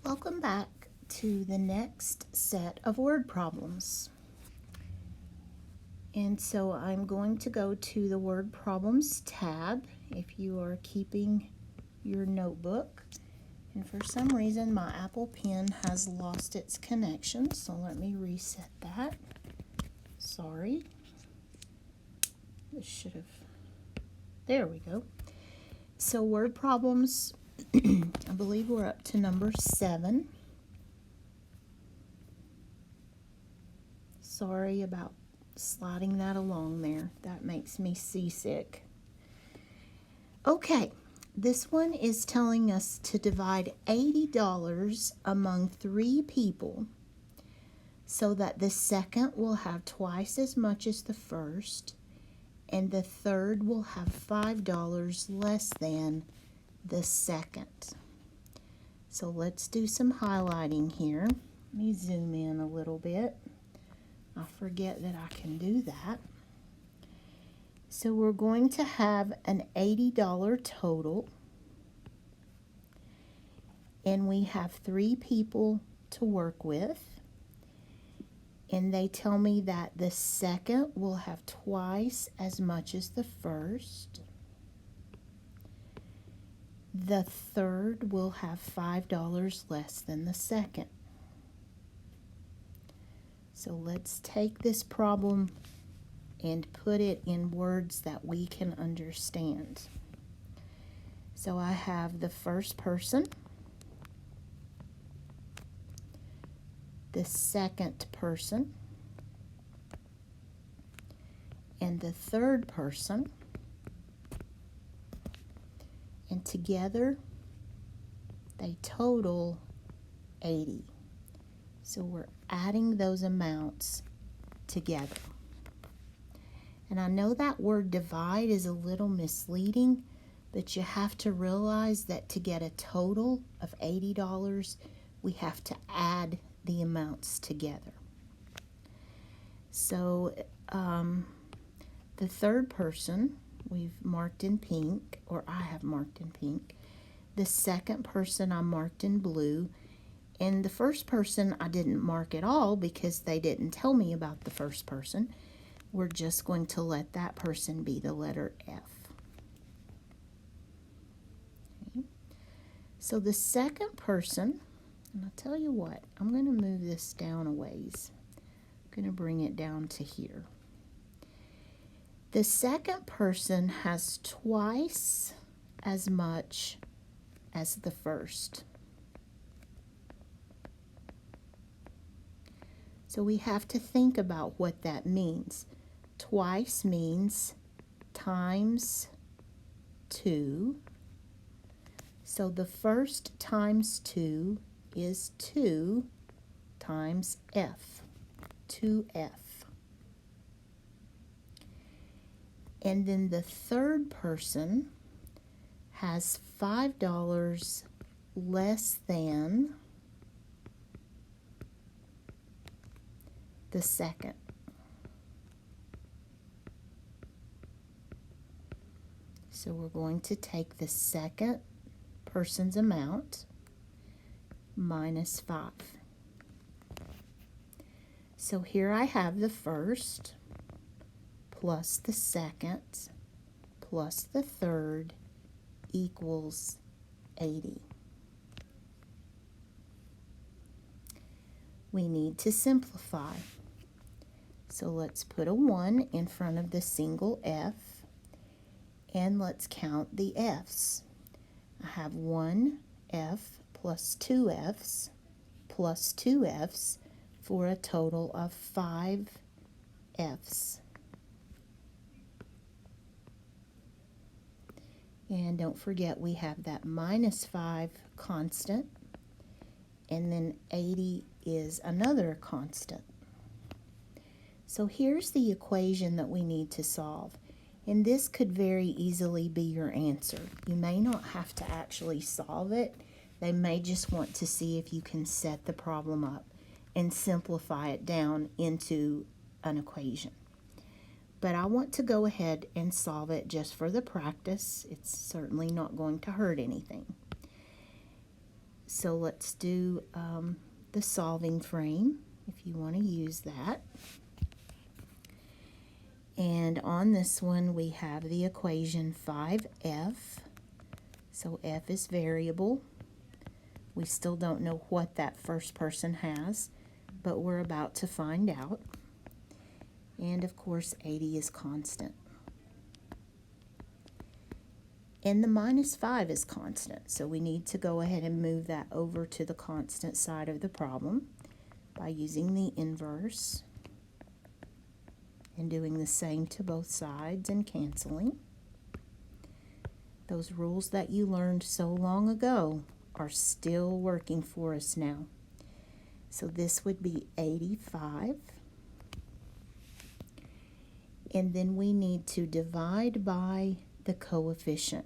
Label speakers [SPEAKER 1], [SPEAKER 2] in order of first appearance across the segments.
[SPEAKER 1] Welcome back to the next set of word problems. And so I'm going to go to the word problems tab if you are keeping your notebook. And for some reason my Apple Pen has lost its connection, so let me reset that. Sorry. This should have... There we go. So word problems, I believe we're up to number 7. Sorry about sliding that along there. That makes me seasick. Okay, this one is telling us to divide $80 among 3 people so that the second will have twice as much as the first and the third will have $5 less than the second. So let's do some highlighting here. Let me zoom in a little bit. I forget that I can do that. So we're going to have an $80 total, and we have 3 people to work with, and they tell me that the second will have twice as much as the first. The third will have $5 less than the second. So let's take this problem and put it in words that we can understand. So I have the first person, the second person, and the third person, and together they total 80. So we're adding those amounts together. And I know that word divide is a little misleading, but you have to realize that to get a total of $80, we have to add the amounts together. So the third person we've marked in pink, or I have marked in pink. The second person I marked in blue. And the first person I didn't mark at all because they didn't tell me about the first person. We're just going to let that person be the letter F. Okay. So the second person, and I'll tell you what, I'm going to move this down a ways. I'm going to bring it down to here. The second person has twice as much as the first. So we have to think about what that means. Twice means times 2. So the first times 2 is 2 times F, 2F. And then the third person has $5 less than the second. So we're going to take the second person's amount minus 5. So here I have the first plus the second plus the third equals 80. We need to simplify. So let's put a 1 in front of the single F, and let's count the F's. I have 1 F plus 2 F's plus 2 F's for a total of 5 F's. And don't forget we have that minus 5 constant, and then 80 is another constant. So here's the equation that we need to solve. And this could very easily be your answer. You may not have to actually solve it. They may just want to see if you can set the problem up and simplify it down into an equation. But I want to go ahead and solve it just for the practice. It's certainly not going to hurt anything. So let's do the solving frame if you want to use that. And on this one we have the equation 5f. So f is variable. We still don't know what that first person has, but we're about to find out. And of course 80 is constant. And the minus 5 is constant, so we need to go ahead and move that over to the constant side of the problem by using the inverse and doing the same to both sides and canceling. Those rules that you learned so long ago are still working for us now. So this would be 85. And then we need to divide by the coefficient.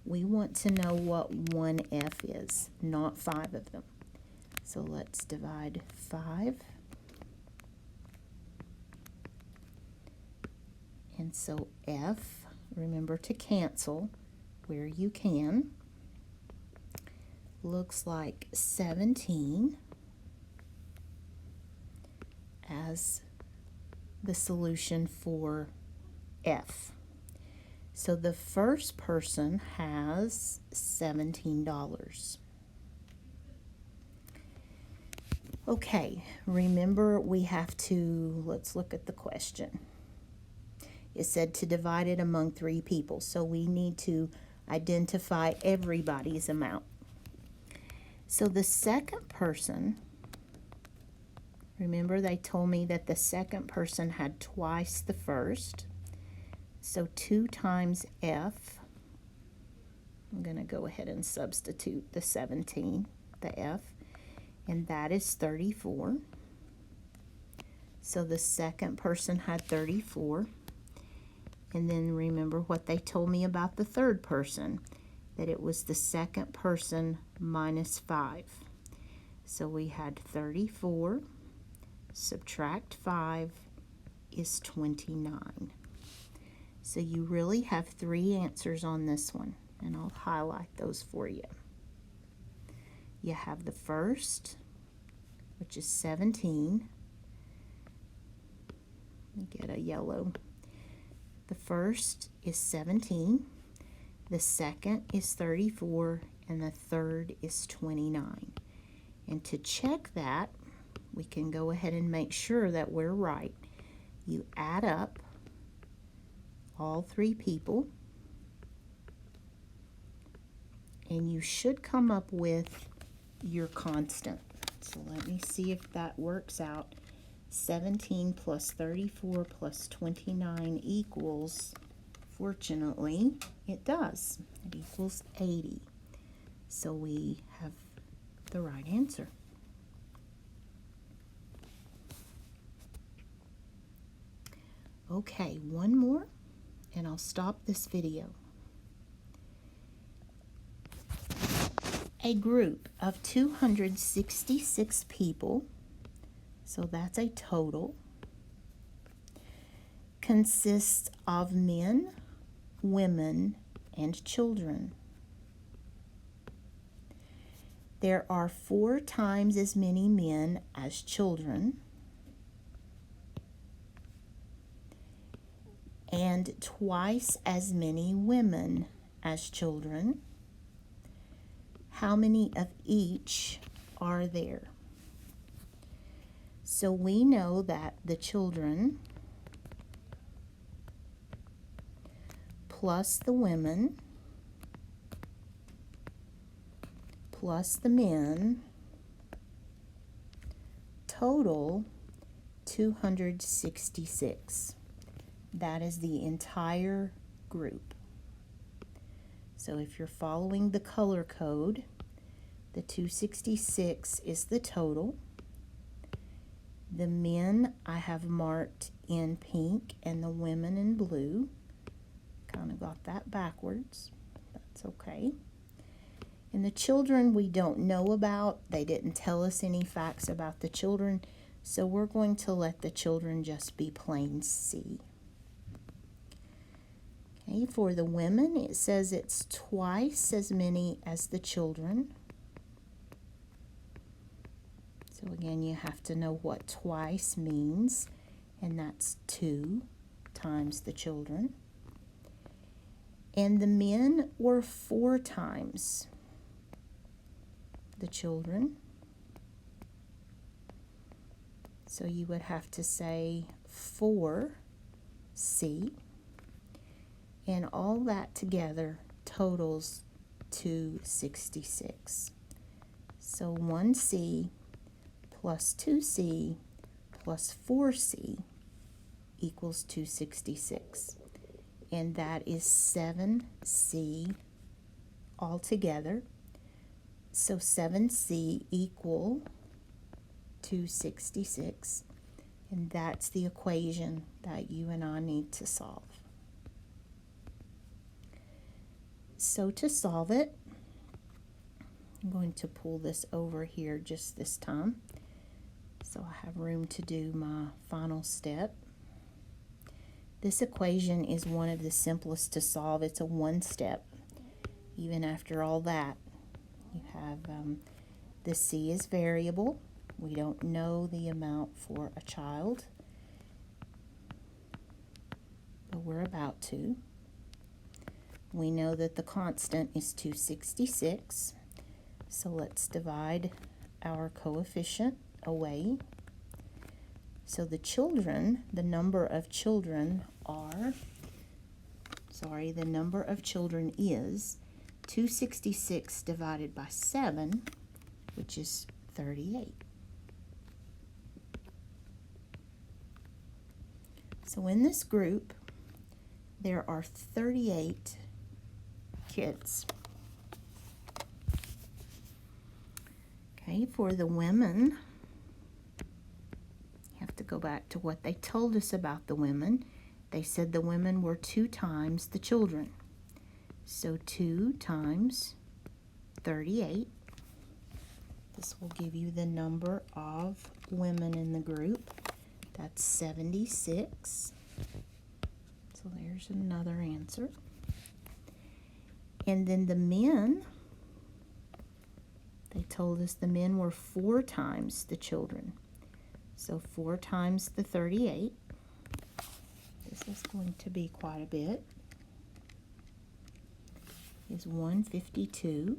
[SPEAKER 1] We want to know what 1f is, not 5 of them. So let's divide 5. And so f, remember to cancel where you can, looks like 17 as the solution for f. So the first person has $17. Okay, remember we have to, let's look at the question. It said to divide it among 3 people, so we need to identify everybody's amount. So the second person, remember they told me that the second person had twice the first. So 2 times f, I'm going to go ahead and substitute the 17, the f, and that is 34. So the second person had 34. And then remember what they told me about the third person, that it was the second person minus 5. So we had 34, subtract 5 is 29. So you really have 3 answers on this one, and I'll highlight those for you. You have the first, which is 17. Let me get a yellow. The first is 17, the second is 34, and the third is 29. And to check that, we can go ahead and make sure that we're right. You add up all 3 people, and you should come up with your constant. So let me see if that works out. 17 plus 34 plus 29 equals, fortunately, it does. It equals 80. So we have the right answer. Okay, one more, and I'll stop this video. A group of 266 people, so that's a total, consists of men, women, and children. There are 4 times as many men as children, and twice as many women as children. How many of each are there? So we know that the children plus the women plus the men total 266. That is the entire group. So if you're following the color code, the 266 is the total. The men I have marked in pink and the women in blue. Kind of got that backwards. That's okay. And the children we don't know about. They didn't tell us any facts about the children, so we're going to let the children just be plain C. Okay, for the women, it says it's twice as many as the children. So again, you have to know what twice means, and that's 2 times the children. And the men were 4 times the children. So you would have to say 4C. And all that together totals 266. So 1C plus 2C plus 4C equals 266. And that is 7C altogether. So 7C equal 266. And that's the equation that you and I need to solve. So to solve it, I'm going to pull this over here just this time, so I have room to do my final step. This equation is one of the simplest to solve. It's a one step. Even after all that, you have the C is variable. We don't know the amount for a child, but we're about to. We know that the constant is 266, so let's divide our coefficient away. So the children, the number of children is 266 divided by 7, which is 38. So in this group, there are 38 kids. Okay, for the women, you have to go back to what they told us about the women. They said the women were 2 times the children. So 2 times 38. This will give you the number of women in the group. That's 76. So there's another answer. And then the men, they told us the men were 4 times the children. So 4 times the 38. This is going to be quite a bit. Is 152.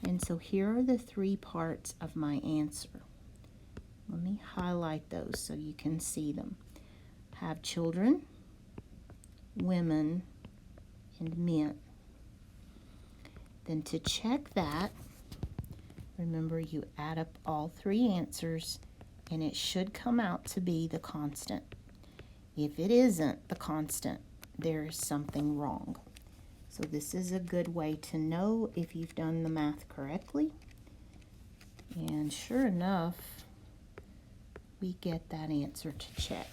[SPEAKER 1] And so here are the 3 parts of my answer. Let me highlight those so you can see them. Have children, women, and men. Then to check that, remember you add up all 3 answers and it should come out to be the constant. If it isn't the constant, there is something wrong. So this is a good way to know if you've done the math correctly. And sure enough, we get that answer to check.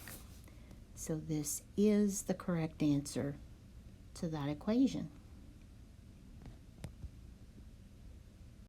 [SPEAKER 1] So this is the correct answer to that equation.